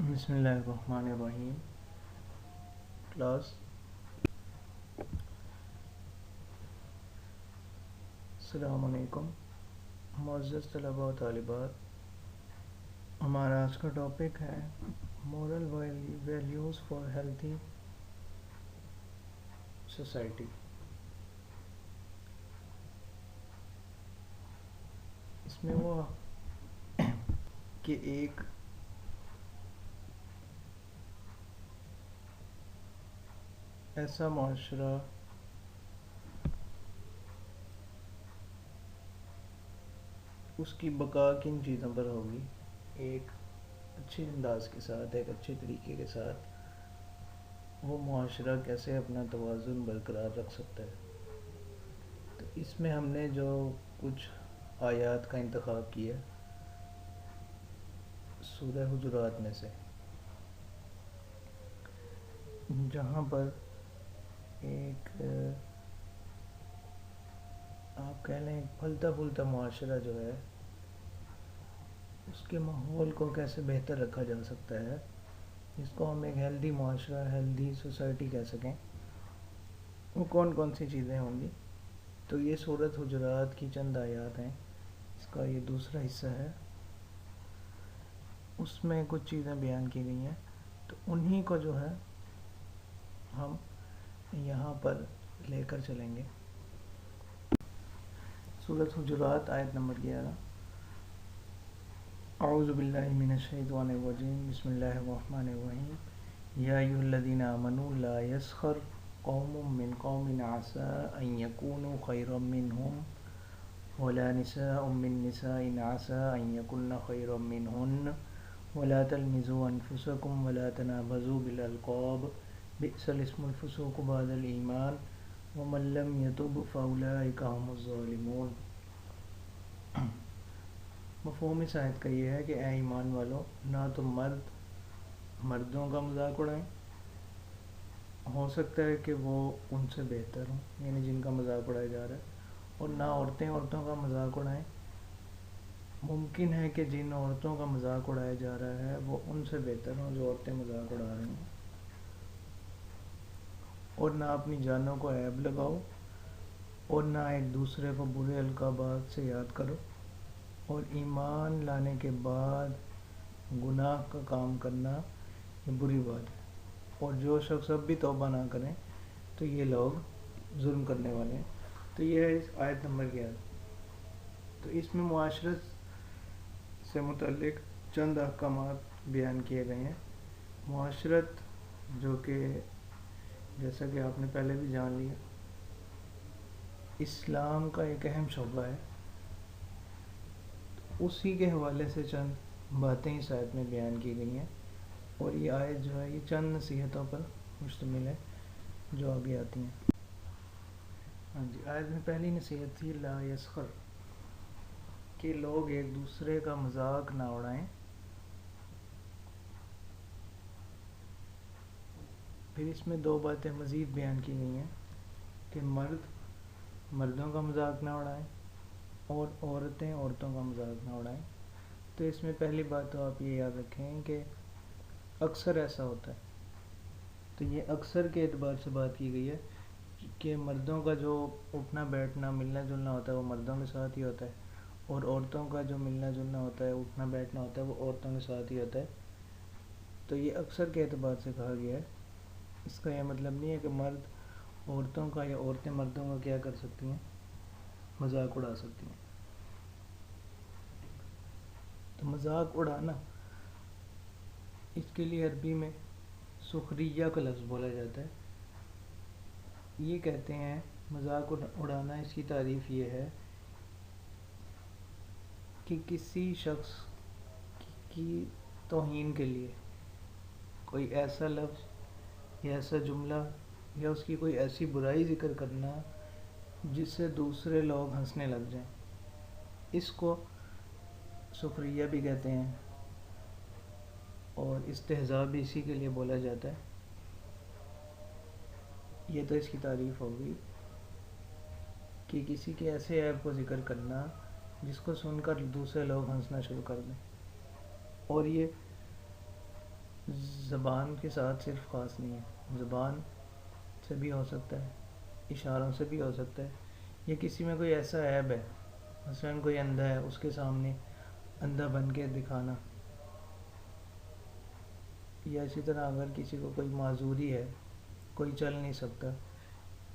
بسم اللہ الرحمن الرحیم. کلاس السلام علیکم معزز طلباء و طالبات. ہمارا آج کا ٹاپک ہے moral values for healthy society. اس میں وہ کہ ایک ایسا معاشرہ اس کی بقا کن چیزوں پر ہوگی. ایک اچھے انداز کے ساتھ، ایک اچھے طریقے کے ساتھ وہ معاشرہ کیسے اپنا توازن برقرار رکھ سکتا ہے. تو اس میں ہم نے جو کچھ آیات کا انتخاب کیا سورہ حجرات میں سے، جہاں پر ایک آپ کہہ لیں پھلتا پھولتا معاشرہ جو ہے اس کے ماحول کو کیسے بہتر رکھا جا سکتا ہے، جس کو ہم ایک ہیلدی معاشرہ، ہیلدی سوسائٹی کہہ سکیں. وہ کون کون سی چیزیں ہوں گی. تو یہ سورۃ حجرات کی چند آیات ہیں، اس کا یہ دوسرا حصہ ہے. اس میں کچھ چیزیں بیان کی گئی ہیں، تو انہی کو جو ہے ہم یہاں پر لے کر چلیں گے. سورۃ حجرات آیت نمبر 11. اعوذ باللہ من الشیطان الرجیم. بسم اللہ الرحمن الرحیم. یا ایھا الذین آمنوا لا یسخر قوم من قوم عسى ان یکونوا خیرا منہم ولا نساء من نساء عسى ان یکن خیرا منہن ولا تلمزوا انفسکم ولا تنابزوا بالالقاب بئس الاسم الفسوق بعد الایمان ومن لم یتب فاولئک هم الظالمون. مفہوم اس آیت کا یہ ہے کہ اے ایمان والو، نہ تم مردوں کا مذاق اڑائیں، ہو سکتا ہے کہ وہ ان سے بہتر ہوں، یعنی جن کا مذاق اڑایا جا رہا ہے، اور نہ عورتوں کا مذاق اڑائیں. ممکن ہے کہ جن عورتوں کا مذاق اڑایا جا رہا ہے وہ ان سے بہتر ہوں جو عورتیں مذاق اڑا رہی ہیں. اور نہ اپنی جانوں کو عیب لگاؤ، اور نہ ایک دوسرے کو برے القابات سے یاد کرو، اور ایمان لانے کے بعد گناہ کا کام کرنا یہ بری بات ہے. اور جو شخص اب بھی توبہ نہ کریں تو یہ لوگ ظلم کرنے والے ہیں. تو یہ ہے اس آیت نمبر 11. تو اس میں معاشرت سے متعلق چند احکامات بیان کیے گئے ہیں. معاشرت جو کہ جیسا کہ آپ نے پہلے بھی جان لیا اسلام کا ایک اہم شعبہ ہے، اسی کے حوالے سے چند باتیں اس آیت میں بیان کی گئی ہیں. اور یہ آیت جو ہے یہ چند نصیحتوں پر مشتمل ہے جو آگے آتی ہیں. ہاں جی، آیت میں پہلی نصیحت تھی لا یسخر، کہ لوگ ایک دوسرے کا مذاق نہ اڑائیں. پھر اس میں دو باتیں مزید بیان کی گئی ہیں کہ مردوں کا مذاق نہ اڑائیں اور عورتیں عورتوں کا مذاق نہ اڑائیں. تو اس میں پہلی بات تو آپ یہ یاد رکھیں کہ اکثر ایسا ہوتا ہے. تو یہ اکثر کے اعتبار سے بات کی گئی ہے کہ مردوں کا جو اٹھنا بیٹھنا ملنا جلنا ہوتا ہے وہ مردوں کے ساتھ ہی ہوتا ہے، اور عورتوں کا جو ملنا جلنا ہوتا ہے اٹھنا بیٹھنا ہوتا ہے وہ عورتوں کے ساتھ ہی ہوتا ہے. تو یہ اکثر کے اعتبار سے کہا گیا ہے. اس کا یہ مطلب نہیں ہے کہ مرد عورتوں کا یا عورتیں مردوں کا کیا کر سکتی ہیں، مذاق اڑا سکتی ہیں. تو مذاق اڑانا اس کے لیے عربی میں سخریہ کا لفظ بولا جاتا ہے. یہ کہتے ہیں مذاق اڑانا، اس کی تعریف یہ ہے کہ کسی شخص کی توہین کے لیے کوئی ایسا لفظ یا ایسا جملہ یا اس کی کوئی ایسی برائی ذکر کرنا جس سے دوسرے لوگ ہنسنے لگ جائیں. اس کو سخریہ بھی کہتے ہیں، اور استہزاء بھی اسی کے لیے بولا جاتا ہے. یہ تو اس کی تعریف ہوگی کہ کسی کے ایسے عیب کو ذکر کرنا جس کو سن کر دوسرے لوگ ہنسنا شروع کر دیں. اور یہ زبان کے ساتھ صرف خاص نہیں ہے، زبان سے بھی ہو سکتا ہے، اشاروں سے بھی ہو سکتا ہے، یا کسی میں کوئی ایسا عیب ہے، مثلاً کوئی اندھا ہے، اس کے سامنے اندھا بن کے دکھانا، یا اسی طرح اگر کسی کو کوئی معذوری ہے، کوئی چل نہیں سکتا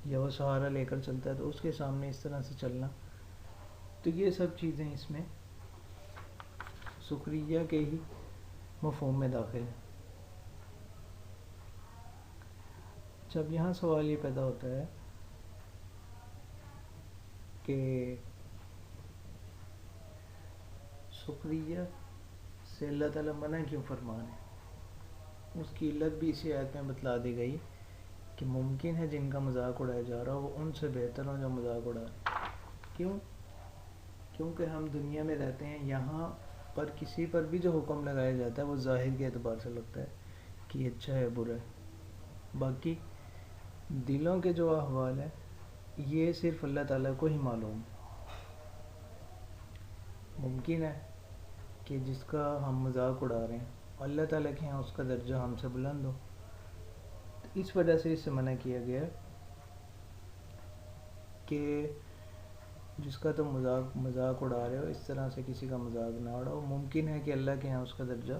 یا وہ سہارا لے کر چلتا ہے تو اس کے سامنے اس طرح سے چلنا، تو یہ سب چیزیں اس میں سخریہ کے ہی مفہوم میں داخل ہیں۔ جب یہاں سوال یہ پیدا ہوتا ہے کہ سخریہ سے اللہ تعالیٰ منع کیوں فرمان ہے، اس کی علت بھی اسی آیت میں بتلا دی گئی کہ ممکن ہے جن کا مذاق اڑایا جا رہا وہ ان سے بہتر ہوں جو مذاق اڑا رہے ہیں۔ کیوں؟ کیونکہ ہم دنیا میں رہتے ہیں، یہاں پر کسی پر بھی جو حکم لگایا جاتا ہے وہ ظاہر کے اعتبار سے لگتا ہے کہ یہ اچھا ہے برا ہے، باقی دلوں کے جو احوال ہیں یہ صرف اللہ تعالیٰ کو ہی معلوم ہے۔ ممکن ہے کہ جس کا ہم مذاق اڑا رہے ہیں اللہ تعالیٰ کے یہاں اس کا درجہ ہم سے بلند ہو، تو اس وجہ سے اس سے منع کیا گیا کہ جس کا تم مذاق اڑا رہے ہو اس طرح سے کسی کا مذاق نہ اڑاؤ، ممکن ہے کہ اللہ کے یہاں اس کا درجہ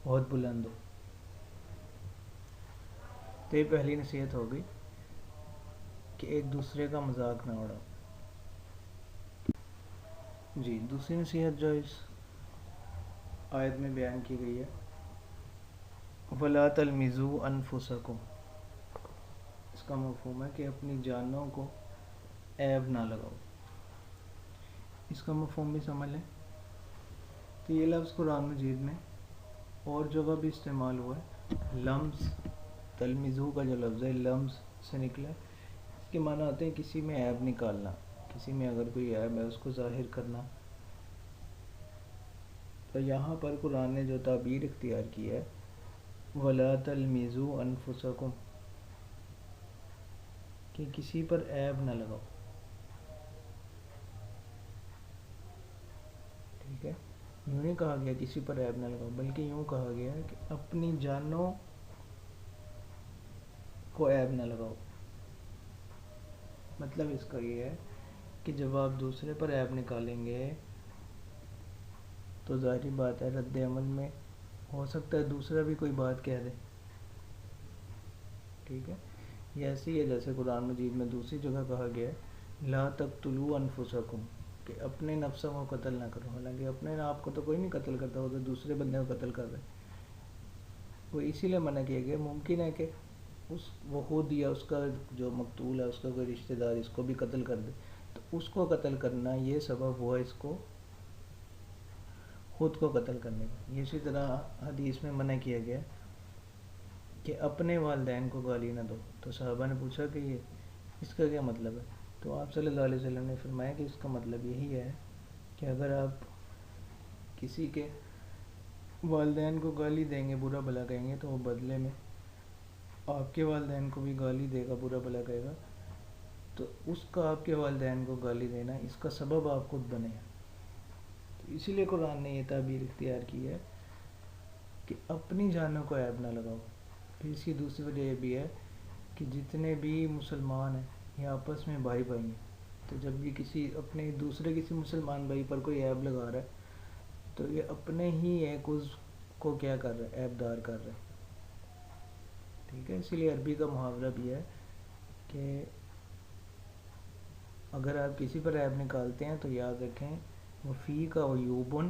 بہت بلند ہو۔ تو یہ پہلی نصیحت ہو گئی کہ ایک دوسرے کا مذاق نہ اڑاؤ۔ جی، دوسری نصیحت جو اس آیت میں بیان کی گئی ہے وَلَا تَلْمِزُوا أَنفُسَكُمْ، اس کا مفہوم ہے کہ اپنی جانوں کو عیب نہ لگاؤ۔ اس کا مفہوم بھی سمجھ لیں تو یہ لفظ قرآن مجید میں اور جگہ بھی استعمال ہوا ہے۔ لمز، تلمزو کا جو لفظ ہے لمز سے نکلا ہے، اس کے معنی ہوتے ہیں کسی میں عیب نکالنا، کسی میں اگر کوئی عیب ہے اس کو ظاہر کرنا۔ تو یہاں پر قرآن نے جو تعبیر اختیار کی ہے وَلَا تَلْمِزُوا أَنفُسَكُمْ، کہ کسی پر عیب نہ لگاؤ، ٹھیک ہے، یوں نہیں کہا گیا کسی پر عیب نہ لگاؤ، بلکہ یوں کہا گیا کہ اپنی جانوں کو عیب نہ لگاؤ۔ مطلب اس کا یہ ہے کہ جب آپ دوسرے پر عیب نکالیں گے تو ظاہری بات ہے رد عمل میں ہو سکتا ہے دوسرا بھی کوئی بات کہہ دے، ٹھیک ہے، یہ ایسی ہے جیسے قرآن مجید میں دوسری جگہ کہا گیا ہے لا تقتلوا انفسکم، کہ اپنے نفسوں کو قتل نہ کرو، حالانکہ اپنے آپ کو تو کوئی نہیں قتل کرتا، وہ تو دوسرے بندے کو قتل کر رہے، وہ اسی لیے منع کیا گیا۔ ممکن ہے کہ وہ خود یا اس کا جو مقتول ہے اس کا کوئی رشتہ دار اس کو بھی قتل کر دے، تو اس کو قتل کرنا یہ سبب ہوا اس کو خود کو قتل کرنے کا۔ اسی طرح حدیث میں منع کیا گیا کہ اپنے والدین کو گالی نہ دو، تو صحابہ نے پوچھا کہ یہ اس کا کیا مطلب ہے، تو آپ صلی اللہ علیہ وسلم نے فرمایا کہ اس کا مطلب یہی ہے کہ اگر آپ کسی کے والدین کو گالی دیں گے، برا بھلا کہیں گے، تو وہ بدلے میں آپ کے والدین کو بھی گالی دے گا، برا بھلا کہے گا، تو اس کا آپ کے والدین کو گالی دینا اس کا سبب آپ خود بنے گا۔ تو اسی لیے قرآن نے یہ تعبیر اختیار کی ہے کہ اپنی جانوں کو عیب نہ لگاؤ۔ پھر اس کی دوسری وجہ یہ بھی ہے کہ جتنے بھی مسلمان ہیں یہ آپس میں بھائی بھائی ہیں، تو جب بھی کسی اپنے دوسرے کسی مسلمان بھائی پر کوئی عیب لگا رہا ہے تو یہ اپنے ہی ایک عضو کو کیا کر رہا ہے، عیب دار کر رہا ہے، ٹھیک ہے۔ اسی لیے عربی کا محاورہ بھی ہے کہ اگر آپ کسی پر عیب نکالتے ہیں تو یاد رکھیں وَفِيكَ عُيُوبٌ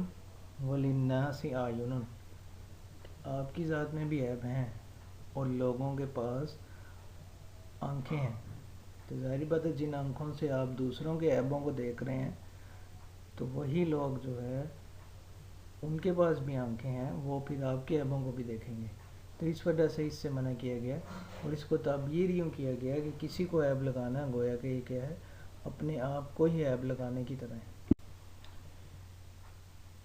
وَلِلنَّاسِ أَعْيُنٌ، آپ کی ذات میں بھی عیب ہیں اور لوگوں کے پاس آنکھیں ہیں، تو ظاہری بات ہے جن آنکھوں سے آپ دوسروں کے عیبوں کو دیکھ رہے ہیں تو وہی لوگ جو ہے ان کے پاس بھی آنکھیں ہیں، وہ پھر آپ کے عیبوں کو بھی دیکھیں گے، تو اس وجہ سے اس سے منع کیا گیا، اور اس کو تعبیر یوں کیا گیا کہ کسی کو عیب لگانا گویا کہ یہ کیا ہے، اپنے آپ کو ہی عیب لگانے کی طرح ہے۔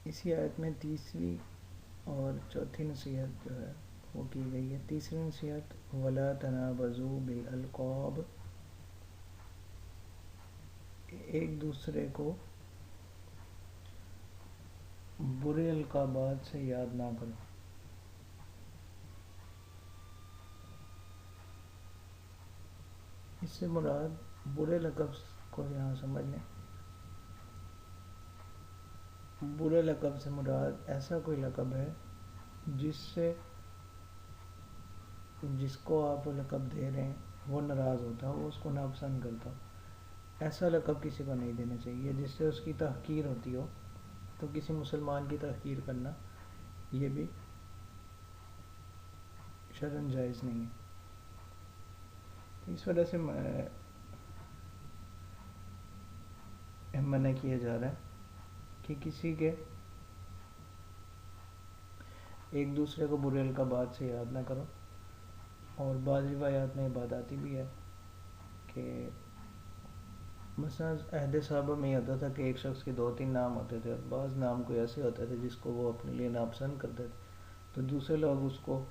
اسی آیت میں تیسری اور چوتھی نصیحت جو ہے وہ کی گئی ہے۔ تیسری نصیحت وَلَا تَنَابَزُوا بِالْأَلْقَابِ، ایک دوسرے کو برے القابات سے یاد نہ کرو۔ اس سے مراد برے لقب کو یہاں سمجھ لیں. برے لقب سے مراد ایسا کوئی لقب ہے جس کو آپ وہ لقب دے رہے ہیں وہ ناراض ہوتا ہو, وہ اس کو ناپسند کرتا ہو. ایسا لقب کسی کو نہیں دینا چاہیے جس سے اس کی تحقیر ہوتی ہو. تو کسی مسلمان کی تحقیر کرنا یہ بھی شرعاً جائز نہیں ہے. اس وجہ سے منع کیا جا رہا ہے کہ کسی کے ایک دوسرے کو برے القابات سے یاد نہ کرو. اور بعض روایات میں یہ بات آتی بھی ہے کہ مثلا عہد صحابہ میں یہ ہوتا تھا کہ ایک شخص کے 2-3 نام ہوتے تھے, اور بعض نام کوئی ایسے ہوتے تھے جس کو وہ اپنے لیے ناپسند کرتے تھے, تو دوسرے لوگ اس کو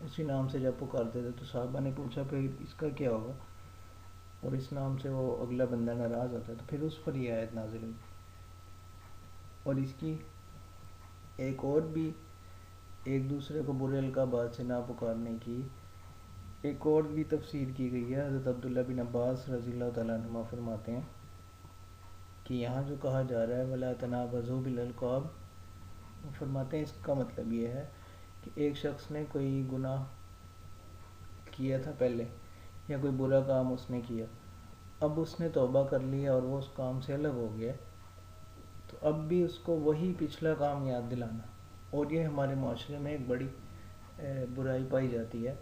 اسی نام سے جب پکارتے تھے تو صحابہ نے پوچھا پھر اس کا کیا ہوگا, اور اس نام سے وہ اگلا بندہ ناراض ہوتا ہے, تو پھر اس پر یہ آیت نازل ہوئی. اور اس کی ایک اور بھی ایک دوسرے کو برے القابات سے نہ پکارنے کی ایک اور بھی تفسیر کی گئی ہے. حضرت عبداللہ بن عباس رضی اللہ تعالیٰ عنہما فرماتے ہیں کہ یہاں جو کہا جا رہا ہے وَلَا تَنَابَزُوا بِالْأَلْقَابِ, وہ فرماتے ہیں اس کا مطلب یہ ہے کہ ایک شخص نے کوئی گناہ کیا تھا پہلے, یا کوئی برا کام اس نے کیا, اب اس نے توبہ کر لیا اور وہ اس کام سے الگ ہو گیا, تو اب بھی اس کو وہی پچھلا کام یاد دلانا. اور یہ ہمارے معاشرے میں ایک بڑی برائی پائی جاتی ہے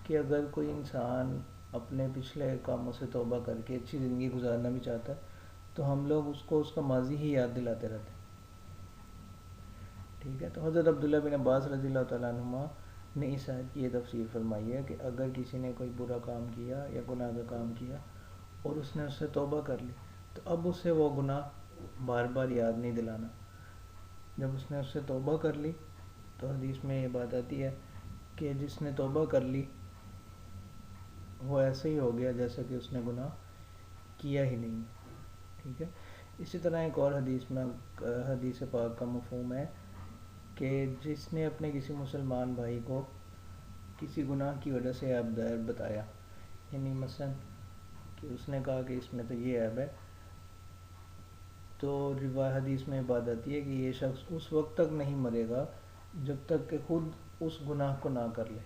کہ اگر کوئی انسان اپنے پچھلے کاموں سے توبہ کر کے اچھی زندگی گزارنا بھی چاہتا ہے تو ہم لوگ اس کو اس کا ماضی ہی یاد دلاتے رہتے ہیں. ٹھیک ہے, تو حضرت عبداللہ بن عباس رضی اللہ تعالیٰ عنہما نے اس آیت کی یہ تفسیر فرمائی ہے کہ اگر کسی نے کوئی برا کام کیا یا گناہ کا کام کیا اور اس نے اس سے توبہ کر لی, تو اب اسے وہ گناہ بار بار یاد نہیں دلانا. جب اس نے اس سے توبہ کر لی تو حدیث میں یہ بات آتی ہے کہ جس نے توبہ کر لی وہ ایسے ہی ہو گیا جیسا کہ اس نے گناہ کیا ہی نہیں. ٹھیک ہے, اسی طرح ایک اور حدیث میں حدیث پاک کا مفہوم ہے کہ جس نے اپنے کسی مسلمان بھائی کو کسی گناہ کی وجہ سے عیب دار بتایا, یعنی مثلا کہ اس نے کہا کہ اس میں تو یہ عیب ہے, تو روایت حدیث میں بات آتی ہے کہ یہ شخص اس وقت تک نہیں مرے گا جب تک کہ خود اس گناہ کو نہ کر لے.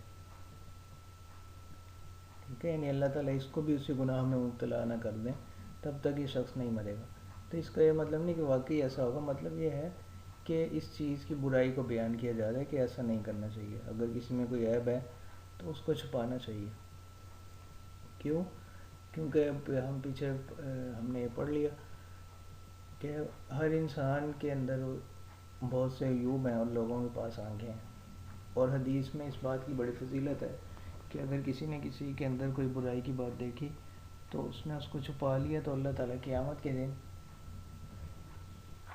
ٹھیک ہے, یعنی اللہ تعالیٰ اس کو بھی اسی گناہ میں مبتلا نہ کر دیں تب تک یہ شخص نہیں مرے گا. تو اس کا یہ مطلب نہیں کہ واقعی ایسا ہوگا, مطلب یہ ہے کہ اس چیز کی برائی کو بیان کیا جا رہا ہے کہ ایسا نہیں کرنا چاہیے. اگر کسی میں کوئی عیب ہے تو اس کو چھپانا چاہیے. کیوں؟ کیونکہ ہم پیچھے ہم نے یہ پڑھ لیا کہ ہر انسان کے اندر بہت سے عیوب ہیں اور لوگوں کے پاس آنکھیں ہیں, اور حدیث میں اس بات کی بڑی فضیلت ہے کہ اگر کسی نے کسی کے اندر کوئی برائی کی بات دیکھی تو اس نے اس کو چھپا لیا تو اللہ تعالیٰ قیامت کے دن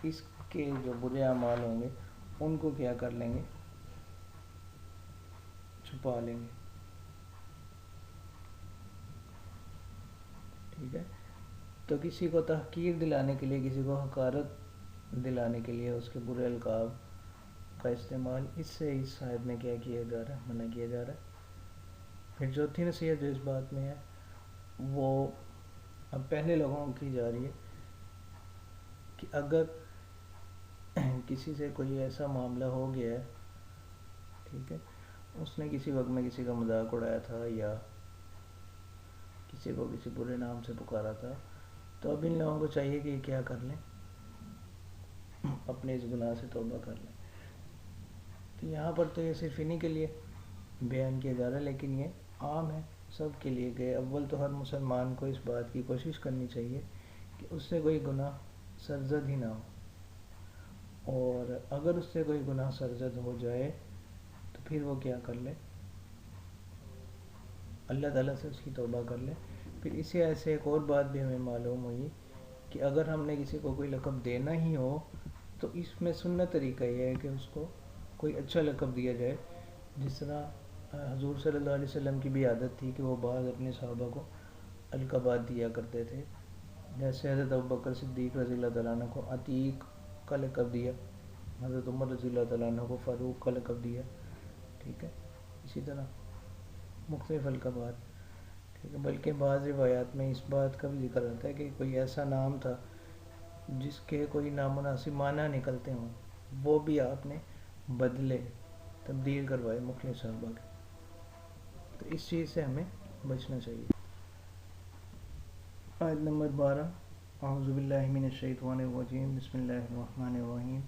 اس کے جو برے اعمال ہوں گے ان کو کیا کر لیں گے, چھپا لیں گے. ٹھیک ہے, تو کسی کو تحقیر دلانے کے لیے, کسی کو حقارت دلانے کے لیے اس کے برے القاب کا استعمال اس سے اس آیت میں کیا کیا جا رہا ہے, منع کیا جا رہا ہے. پھر چوتھی نصیحت جو اس بات میں ہے وہ اب پہلے لوگوں کی جا رہی ہے کہ اگر کسی سے کوئی ایسا معاملہ ہو گیا ہے, ٹھیک ہے, اس نے کسی وقت میں کسی کا مذاق اڑایا تھا یا کسی کو کسی برے نام سے پکارا تھا, تو اب ان لوگوں کو چاہیے کہ یہ کیا کر لیں, اپنے اس گناہ سے توبہ کر لیں. تو یہاں پر تو یہ صرف انہی کے لیے بیان کیا جا رہا ہے, لیکن یہ عام ہے سب کے لیے کہ اول تو ہر مسلمان کو اس بات کی کوشش کرنی چاہیے کہ اس سے کوئی گناہ سرزد ہی نہ ہو, اور اگر اس سے کوئی گناہ سرزد ہو جائے تو پھر وہ کیا کر لے, اللہ تعالیٰ سے اس کی توبہ کر لے. پھر اسی ایسے ایک اور بات بھی ہمیں معلوم ہوئی کہ اگر ہم نے کسی کو کوئی لقب دینا ہی ہو تو اس میں سنت طریقہ یہ ہے کہ اس کو کوئی اچھا لقب دیا جائے. جس طرح حضور صلی اللہ علیہ وسلم کی بھی عادت تھی کہ وہ بعض اپنے صحابہ کو القابات دیا کرتے تھے, جیسے حضرت ابوبکر صدیق رضی اللہ تعالیٰ عنہ کو عتیق کا لقب دیا, حضرت عمر رضی اللہ تعالیٰ عنہ کو فاروق کا لقب دیا. ٹھیک ہے, اسی طرح مختلف القابات. ٹھیک ہے، بلکہ بعض روایات میں اس بات کا بھی ذکر ہوتا ہے کہ کوئی ایسا نام تھا جس کے کوئی نامناسب معنی نکلتے ہوں، وہ بھی آپ نے بدلے، تبدیل کروائے مختلف صحابہ کے. تو اس چیز سے ہمیں بچنا چاہیے. آیت نمبر 12. اعوذ باللہ من الشیطان الرجیم، بسم اللہ الرحمن الرحیم.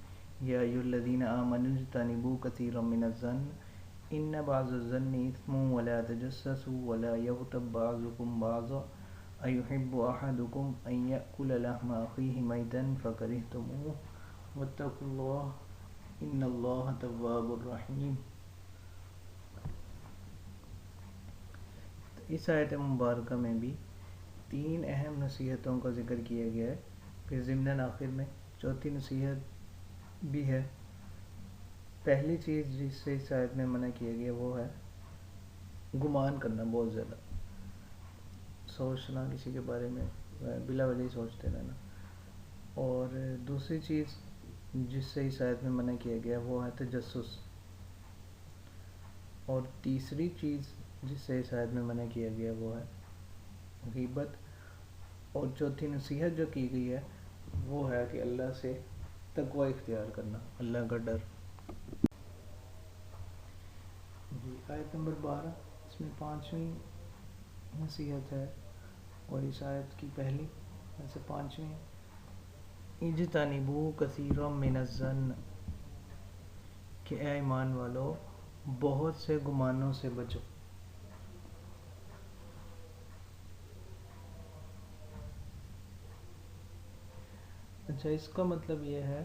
یا ایھا الذین آمنوا اجتنبوا کثیرا من الظن ان بعض الظن اثم ولا تجسسوا ولا یغتب بعضکم بعضا ایحب احدکم ان یأکل لحم اخیہ میتا فکرہتموہ واتقوا اللہ ان اللہ تواب الرحیم. اس آیت مبارکہ میں بھی 3 اہم نصیحتوں کا ذکر کیا گیا ہے. پھر ضمناً آخر میں چوتھی نصیحت بھی ہے. پہلی چیز جس سے اس آیت میں منع کیا گیا وہ ہے گمان کرنا، بہت زیادہ سوچنا کسی کے بارے میں، بلا وجہ ہی سوچتے رہنا. اور دوسری چیز جس سے اس آیت میں منع کیا گیا وہ ہے تجسس. اور تیسری چیز جس سے اس آیت میں منع کیا گیا وہ ہے غیبت. اور چوتھی نصیحت جو کی گئی ہے وہ ہے کہ اللہ سے تقوی اختیار کرنا، اللہ کا ڈر. جی، آیت نمبر 12 اس میں 5ویں نصیحت ہے، اور اس آیت کی پہلی ویسے 5ویں. اجتنبوا کثیرا من الظن، کہ اے ایمان والو بہت سے گمانوں سے بچو. اچھا، اس کا مطلب یہ ہے،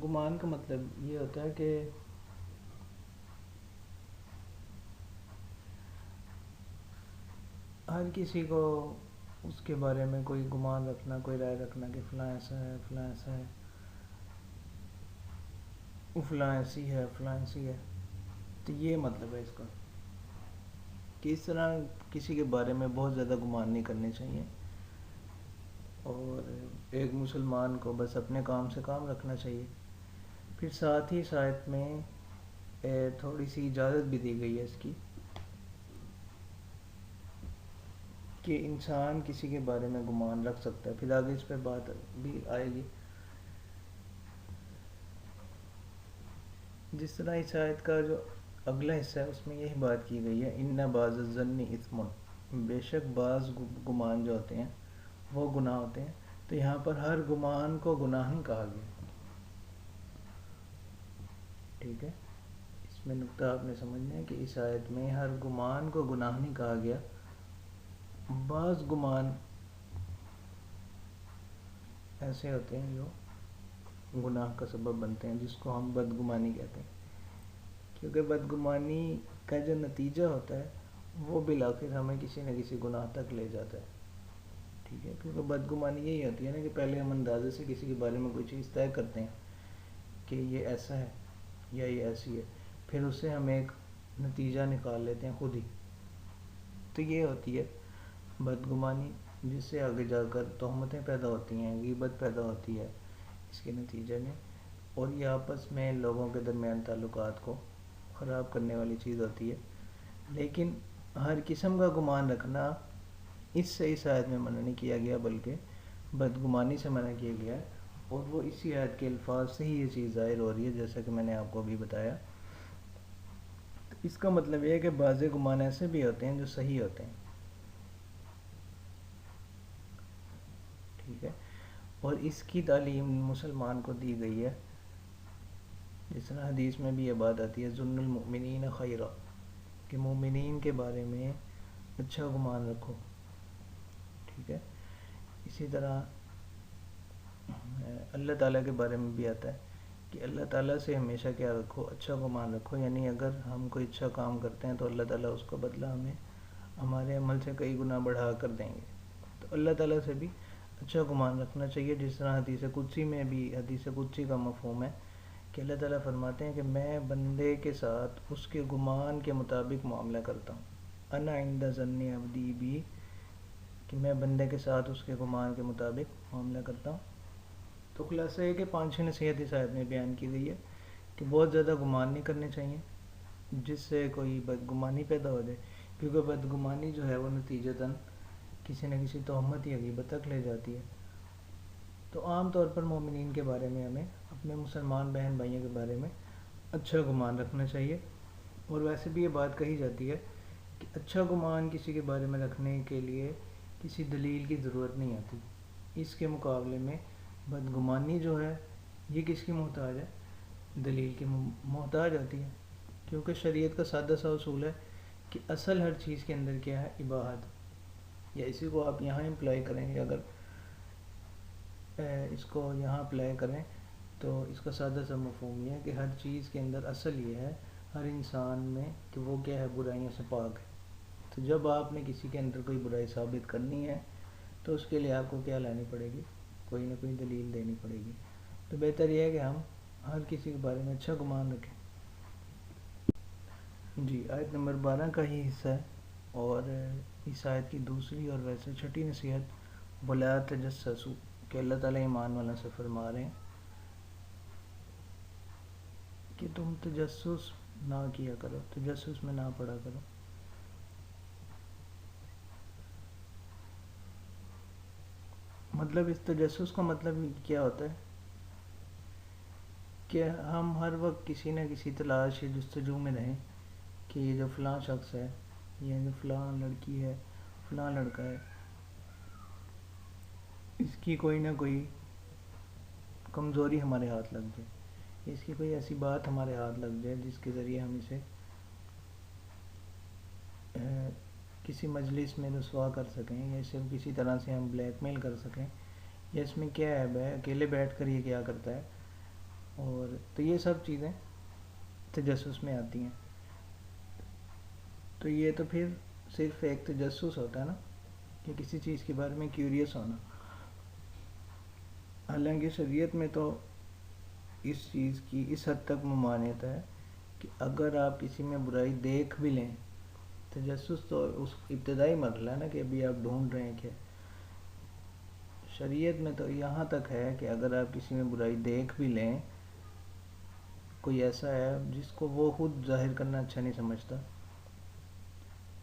گمان کا مطلب یہ ہوتا ہے کہ ہر کسی کو اس کے بارے میں کوئی گمان رکھنا، کوئی رائے رکھنا کہ فلاں ایسا ہے، فلاں ایسا ہے، فلاں ایسی ہے، فلاں ایسی ہے. تو یہ مطلب ہے اس کا کہ اس طرح کسی کے بارے میں بہت زیادہ گمان نہیں کرنے چاہیے. اور ایک مسلمان کو بس اپنے کام سے کام رکھنا چاہیے. پھر ساتھ ہی ساتھ میں تھوڑی سی اجازت بھی دی گئی ہے اس کی کہ انسان کسی کے بارے میں گمان رکھ سکتا ہے. پھر آگے اس پہ بات بھی آئے گی. جس طرح اس آیت کا جو اگلا حصہ ہے اس میں یہی بات کی گئی ہے، ان بعض الظن اثم، بے شک بعض گمان جو ہوتے ہیں وہ گناہ ہوتے ہیں. تو یہاں پر ہر گمان کو گناہ نہیں کہا گیا. ٹھیک ہے، اس میں نقطہ آپ نے سمجھنا ہے کہ اس آیت میں ہر گمان کو گناہ نہیں کہا گیا. بعض گمان ایسے ہوتے ہیں جو گناہ کا سبب بنتے ہیں، جس کو ہم بدگمانی کہتے ہیں. کیونکہ بدگمانی کا جو نتیجہ ہوتا ہے وہ بالآخر ہمیں کسی نہ کسی گناہ تک لے جاتا ہے. ٹھیک ہے، کیونکہ بدگمانی یہی ہوتی ہے نا کہ پہلے ہم اندازے سے کسی کے بارے میں کوئی چیز طے کرتے ہیں کہ یہ ایسا ہے یا یہ ایسی ہے، پھر اس سے ہم ایک نتیجہ نکال لیتے ہیں خود ہی. تو یہ ہوتی ہے بدگمانی، جس سے آگے جا کر تہمتیں پیدا ہوتی ہیں، غیبت پیدا ہوتی ہے اس کے نتیجے میں. اور یہ آپس میں لوگوں کے درمیان تعلقات کو خراب کرنے والی چیز ہوتی ہے. لیکن ہر قسم کا گمان رکھنا اس سے اس آیت میں منع نہیں کیا گیا، بلکہ بدگمانی سے منع کیا گیا ہے. اور وہ اسی آیت کے الفاظ سے ہی یہ چیز ظاہر ہو رہی ہے، جیسا کہ میں نے آپ کو ابھی بتایا. اس کا مطلب یہ ہے کہ بعض گمان ایسے بھی ہوتے ہیں جو صحیح ہوتے ہیں. ٹھیک ہے، اور اس کی تعلیم مسلمان کو دی گئی ہے. جس طرح حدیث میں بھی یہ بات آتی ہے، ظن المؤمنین خیرا، کہ مومنین کے بارے میں اچھا گمان رکھو. ٹھیک ہے، اسی طرح اللہ تعالیٰ کے بارے میں بھی آتا ہے کہ اللہ تعالیٰ سے ہمیشہ کیا رکھو، اچھا گمان رکھو. یعنی اگر ہم کوئی اچھا کام کرتے ہیں تو اللہ تعالیٰ اس کا بدلہ ہمیں ہمارے عمل سے کئی گنا بڑھا کر دیں گے. تو اللہ تعالیٰ سے بھی اچھا گمان رکھنا چاہیے. جس طرح حدیث قدسی میں بھی، حدیث قدسی کا مفہوم ہے کہ اللہ تعالیٰ فرماتے ہیں کہ میں بندے کے ساتھ اس کے گمان کے مطابق معاملہ کرتا ہوں. انا عند ظن عبدی بھی، کہ میں بندے کے ساتھ اس کے گمان کے مطابق معاملہ کرتا ہوں. تو خلاصہ ہے کہ 5 نصیحت اس آیت میں بیان کی گئی ہے کہ بہت زیادہ گمان نہیں کرنے چاہیے جس سے کوئی بدگمانی پیدا ہو جائے. کیونکہ بدگمانی جو ہے وہ نتیجتاً کسی نہ کسی تہمت یا غیبت تک لے جاتی ہے۔ تو عام طور پر مومنین کے بارے میں ہمیں اپنے مسلمان بہن بھائیوں کے بارے میں اچھا گمان رکھنا چاہیے، اور ویسے بھی یہ بات کہی جاتی ہے کہ اچھا گمان کسی کے بارے میں رکھنے کے لیے کسی دلیل کی ضرورت نہیں آتی۔ اس کے مقابلے میں بدگمانی جو ہے یہ کس کی محتاج ہے؟ دلیل کی محتاج آتی ہے، کیونکہ شریعت کا سادہ سا اصول ہے کہ اصل ہر چیز کے اندر کیا ہے؟ اباحت۔ یا اسی کو آپ یہاں امپلائی کریں گے، اگر اس کو یہاں اپلائی کریں تو اس کا سادہ سا مفہوم یہ ہے کہ ہر چیز کے اندر اصل یہ ہے ہر انسان میں کہ وہ کیا ہے؟ برائیوں سے پاک ہے۔ تو جب آپ نے کسی کے اندر کوئی برائی ثابت کرنی ہے تو اس کے لیے آپ کو کیا لانی پڑے گی؟ کوئی نہ کوئی دلیل دینی پڑے گی۔ تو بہتر یہ ہے کہ ہم ہر کسی کے بارے میں اچھا گمان رکھیں۔ جی، آیت نمبر 12 کا ہی حصہ ہے، اور اس آیت کی دوسری اور ویسے چھٹی نصیحت وَلَا تَجَسَّسُوا، کہ اللہ تعالیٰ ایمان والا سے فرما رہے ہیں کہ تم تجسس نہ کیا کرو، تجسس میں نہ پڑا کرو۔ مطلب اس تجسس کا مطلب کیا ہوتا ہے کہ ہم ہر وقت کسی نہ کسی تلاش یا جستجو میں رہیں کہ یہ جو فلاں شخص ہے، یہ جو فلاں لڑکی ہے، فلاں لڑکا ہے، اس کی کوئی نہ کوئی کمزوری ہمارے ہاتھ لگ جائے، اس کی کوئی ایسی بات ہمارے ہاتھ لگ جائے جس کے ذریعے ہم اسے کسی مجلس میں رسوا کر سکیں، یا اسے کسی طرح سے ہم بلیک میل کر سکیں، یا اس میں کیا ہے اکیلے بیٹھ کر یہ کیا کرتا ہے۔ اور تو یہ سب چیزیں تجسس میں آتی ہیں۔ تو یہ تو پھر صرف ایک تجسس ہوتا ہے نا، کہ کسی چیز کے بارے میں کیوریس ہونا۔ حالانکہ شریعت میں تو اس چیز کی اس حد تک ممانعت ہے کہ اگر آپ کسی میں برائی دیکھ بھی لیں، تجسس تو اس ابتدائی مرحلہ ہے نا کہ ابھی آپ ڈھونڈ رہے ہیں کہ شریعت میں تو یہاں تک ہے کہ اگر آپ کسی میں برائی دیکھ بھی لیں، کوئی ایسا ہے جس کو وہ خود ظاہر کرنا اچھا نہیں سمجھتا،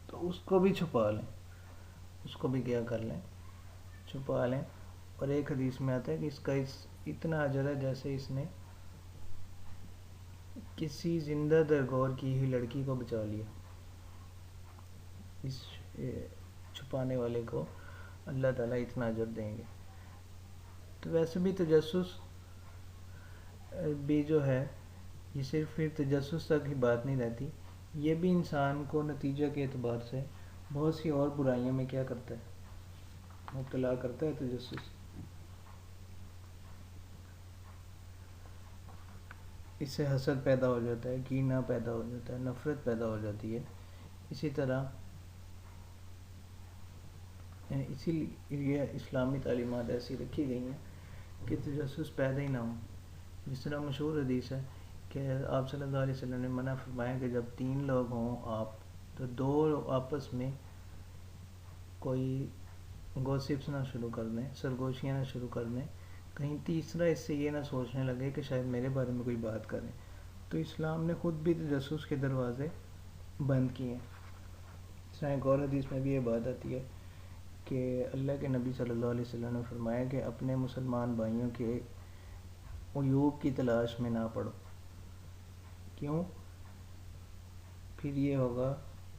تو اس کو بھی چھپا لیں، اس کو بھی کیا کر لیں؟ چھپا لیں۔ اور ایک حدیث میں آتا ہے کہ اس کا اتنا اجر ہے جیسے اس نے کسی زندہ درگور کی ہی لڑکی کو بچا لیا۔ اس چھپانے والے کو اللہ تعالیٰ اتنا اجر دیں گے۔ تو ویسے بھی تجسس بھی جو ہے یہ صرف پھر تجسس تک ہی بات نہیں رہتی، یہ بھی انسان کو نتیجہ کے اعتبار سے بہت سی اور برائیوں میں کیا کرتا ہے؟ مبتلا کرتا ہے تجسس۔ اس سے حسد پیدا ہو جاتا ہے، کینہ پیدا ہو جاتا ہے، نفرت پیدا ہو جاتی ہے۔ اسی طرح اسی لیے اسلامی تعلیمات ایسی رکھی گئی ہیں کہ تجسس پیدا ہی نہ ہو۔ جس طرح مشہور حدیث ہے کہ آپ صلی اللہ علیہ وسلم نے منع فرمایا کہ جب 3 لوگ ہوں آپ تو 2 آپس میں کوئی گوسپس نہ شروع کر دیں، سرگوشیاں نہ شروع کر دیں، کہیں تیسرا اس سے یہ نہ سوچنے لگے کہ شاید میرے بارے میں کوئی بات کریں۔ تو اسلام نے خود بھی تجسس کے دروازے بند کیے ہیں۔ اس طرح ایک اور حدیث میں بھی یہ بات آتی ہے کہ اللہ کے نبی صلی اللہ علیہ وسلم نے فرمایا کہ اپنے مسلمان بھائیوں کے عیوب کی تلاش میں نہ پڑو۔ کیوں؟ پھر یہ ہوگا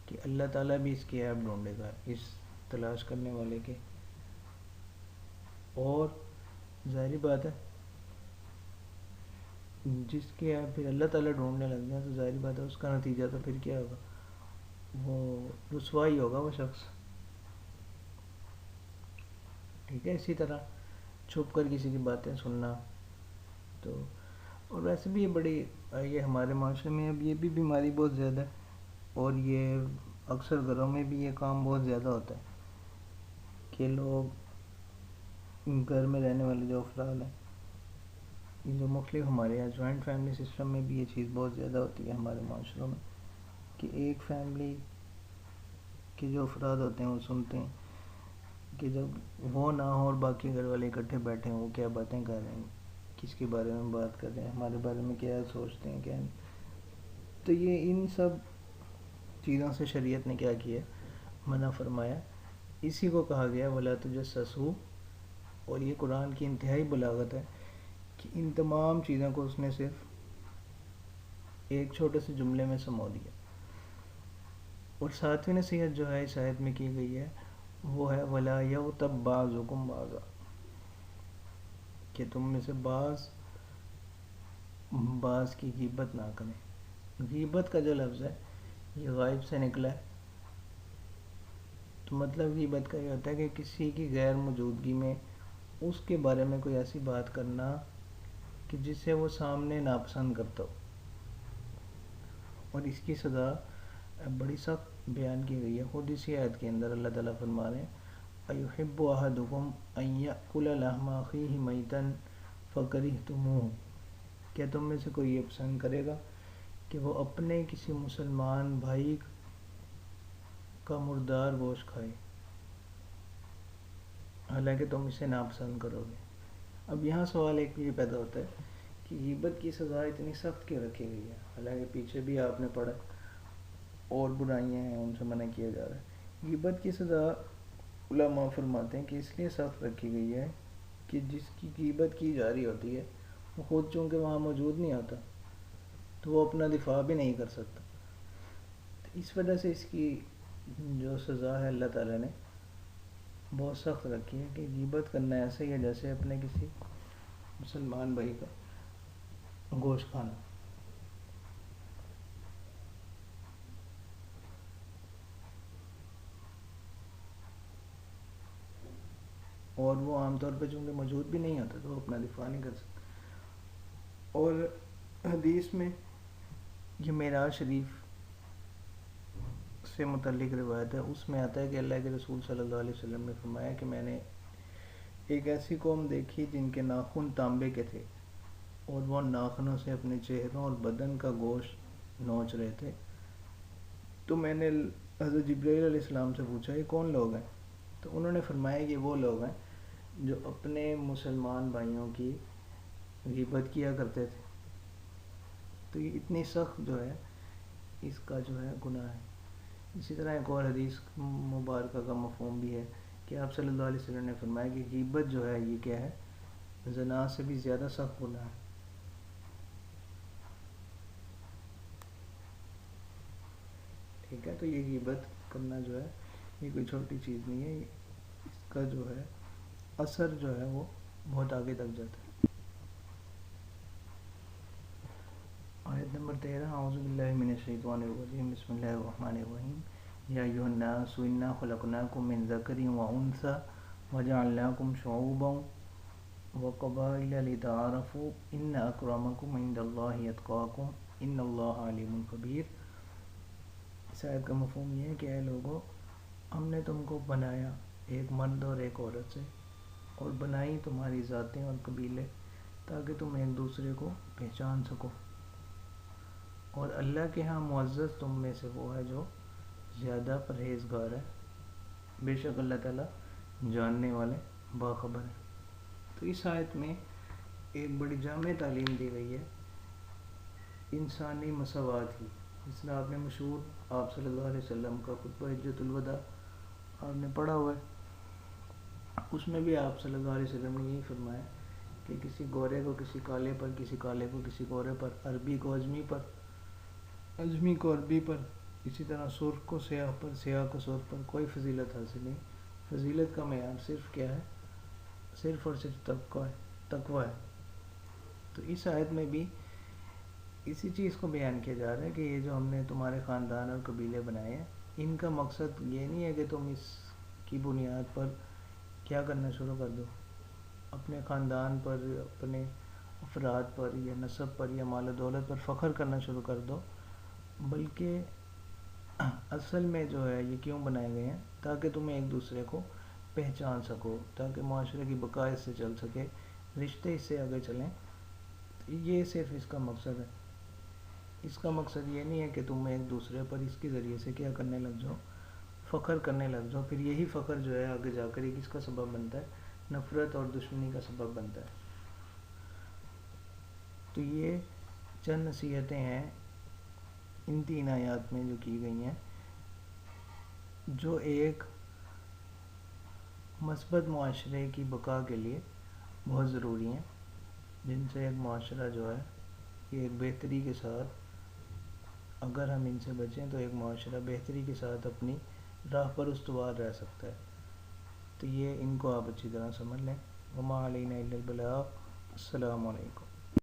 کہ اللہ تعالیٰ بھی اس کی عیب ڈھونڈے گا اس تلاش کرنے والے کے، اور ظاہری بات ہے جس کی عیب پھر اللہ تعالیٰ ڈھونڈنے لگ جائیں تو ظاہری بات ہے اس کا نتیجہ تو پھر کیا ہوگا؟ وہ رسوائی ہوگا وہ شخص۔ ٹھیک ہے، اسی طرح چھپ کر کسی کی باتیں سننا، تو اور ویسے بھی یہ بڑی یہ ہمارے معاشرے میں اب یہ بھی بیماری بہت زیادہ ہے، اور یہ اکثر گھروں میں بھی یہ کام بہت زیادہ ہوتا ہے کہ لوگ گھر میں رہنے والے جو افراد ہیں، یہ جو مختلف ہمارے یہاں جوائنٹ فیملی سسٹم میں بھی یہ چیز بہت زیادہ ہوتی ہے ہمارے معاشروں میں، کہ ایک فیملی کے جو افراد ہوتے ہیں وہ سنتے ہیں کہ جب وہ نہ ہو اور باقی گھر والے اکٹھے بیٹھے ہیں، وہ کیا باتیں کر رہے ہیں، کس کے بارے میں بات کر رہے ہیں، ہمارے بارے میں کیا سوچتے ہیں کیا نہیں۔ تو یہ ان سب چیزوں سے شریعت نے کیا کیا، منع فرمایا، اسی کو کہا گیا ولا تجسسوا، اور یہ قرآن کی انتہائی بلاغت ہے کہ ان تمام چیزوں کو اس نے صرف ایک چھوٹے سے جملے میں سمو دیا۔ اور ساتویں نصیحت جو ہے اس آیت میں کی گئی ہے وہ ہے ولا یغتب بعضکم بعضا، کہ تم میں سے بعض کی غیبت نہ کریں۔ غیبت کا جو لفظ ہے یہ غائب سے نکلا ہے، تو مطلب غیبت کا یہ ہوتا ہے کہ کسی کی غیر موجودگی میں اس کے بارے میں کوئی ایسی بات کرنا کہ جسے وہ سامنے ناپسند کرتا ہو، اور اس کی سزا بڑی سخت بیان کی گئی ہے۔ خود اسی آیت کے اندر اللہ تعالیٰ فرما رہے ہیں اَيُحِبُّ أَحَدُكُمْ أَن يَأْكُلَ لَحْمَ أَخِيهِ مَيْتًا فَكَرِهْتُمُوهُ، کیا تم میں سے کوئی یہ پسند کرے گا کہ وہ اپنے کسی مسلمان بھائی کا مردار گوشت کھائے حالانکہ تم اسے ناپسند کرو گے۔ اب یہاں سوال ایک یہ پیدا ہوتا ہے کہ غیبت کی سزا اتنی سخت کیوں رکھی گئی ہے، حالانکہ پیچھے بھی آپ نے پڑھا اور برائیاں ہیں ان سے منع کیا جا رہا ہے۔ غیبت کی سزا علماء فرماتے ہیں کہ اس لیے سخت رکھی گئی ہے کہ جس کی غیبت کی جا رہی ہوتی ہے وہ خود چونکہ وہاں موجود نہیں ہوتا تو وہ اپنا دفاع بھی نہیں کر سکتا، تو اس وجہ سے اس کی جو سزا ہے اللہ تعالیٰ نے بہت سخت رکھی ہے کہ غیبت کرنا ایسا ہی ہے جیسے اپنے کسی مسلمان بھائی کا گوشت کھانا۔ اور وہ عام طور پہ چونکہ موجود بھی نہیں ہوتا تو وہ اپنا دفاع نہیں کر سکتا۔ اور حدیث میں یہ معراج شریف سے متعلق روایت ہے، اس میں آتا ہے کہ اللہ کے رسول صلی اللہ علیہ وسلم نے فرمایا کہ میں نے ایک ایسی قوم دیکھی جن کے ناخن تانبے کے تھے اور وہ ناخنوں سے اپنے چہروں اور بدن کا گوشت نوچ رہے تھے، تو میں نے حضرت جبرائیل علیہ السلام سے پوچھا یہ کون لوگ ہیں، تو انہوں نے فرمایا یہ وہ لوگ ہیں جو اپنے مسلمان بھائیوں کی غیبت کیا کرتے تھے۔ تو یہ اتنی سخت جو ہے اس کا جو ہے گناہ ہے۔ اسی طرح ایک اور حدیث مبارکہ کا مفہوم بھی ہے کہ آپ صلی اللہ علیہ وسلم نے فرمایا کہ غیبت جو ہے یہ کیا ہے، زنا سے بھی زیادہ سخت گناہ ہے۔ ٹھیک ہے، تو یہ غیبت کرنا جو ہے یہ کوئی چھوٹی چیز نہیں ہے، اس کا جو ہے اثر جو ہے وہ بہت آگے تک جاتا ہے۔ آیت نمبر 13 اعوذ باللہ من الشیطان الرجیم بسم اللہ الرحمن الرحیم یا ایھا الناس انا خلقناکم من ذکر و انثی وجعلناکم شعوبا وقبائل لتعارفوا ان اکرمکم عند اللہ اتقاکم ان اللہ علیم خبیر۔ اس آیت کا مفہوم یہ ہے کہ اے لوگو، ہم نے تم کو بنایا ایک مرد اور ایک عورت سے، اور بنائی تمہاری ذاتیں اور قبیلے تاکہ تم ایک دوسرے کو پہچان سکو، اور اللہ کے ہاں معزز تم میں سے وہ ہے جو زیادہ پرہیزگار ہے، بے شک اللہ تعالیٰ جاننے والے باخبر ہے۔ تو اس آیت میں ایک بڑی جامع تعلیم دی گئی ہے انسانی مساوات کی، جس طرح آپ نے مشہور آپ صلی اللہ علیہ وسلم کا خطبہ حجۃ الوداع آپ نے پڑھا ہوا ہے، اس میں بھی آپ صلی اللہ علیہ وسلم نے یہی فرمایا کہ کسی گورے کو کسی کالے پر، کسی کالے کو کسی گورے پر، عربی کو اجمی پر، اجمی کو عربی پر، اسی طرح سرخ کو سیاہ پر، سیاہ کو سرخ پر کوئی فضیلت حاصل نہیں۔ فضیلت کا معیار صرف کیا ہے، صرف اور صرف تقوی ہے۔ تو اس آیت میں بھی اسی چیز کو بیان کیا جا رہا ہے کہ یہ جو ہم نے تمہارے خاندان اور قبیلے بنائے ہیں، ان کا مقصد یہ نہیں ہے کہ تم اس کی بنیاد پر کیا کرنا شروع کر دو، اپنے خاندان پر، اپنے افراد پر یا نسب پر یا مال و دولت پر فخر کرنا شروع کر دو، بلکہ اصل میں جو ہے یہ کیوں بنائے گئے ہیں تاکہ تم ایک دوسرے کو پہچان سکو، تاکہ معاشرے کی بقا اس سے چل سکے، رشتے اس سے آگے چلیں۔ یہ صرف اس کا مقصد ہے۔ اس کا مقصد یہ نہیں ہے کہ تم ایک دوسرے پر اس کے ذریعے سے کیا کرنے لگ جاؤ، فخر کرنے لگ جاؤ، پھر یہی فخر جو ہے آگے جا کر یہ کس کا سبب بنتا ہے، نفرت اور دشمنی کا سبب بنتا ہے۔ تو یہ چند نصیحتیں ہیں ان 3 آیات میں جو کی گئی ہیں جو ایک مثبت معاشرے کی بقا کے لیے بہت ضروری ہیں، جن سے ایک معاشرہ جو ہے یہ ایک بہتری کے ساتھ، اگر ہم ان سے بچیں تو ایک معاشرہ بہتری کے ساتھ اپنی راہ پر استوار رہ سکتا ہے۔ تو یہ ان کو آپ اچھی طرح سمجھ لیں۔ وما علینا الا البلاغ۔ السلام علیکم۔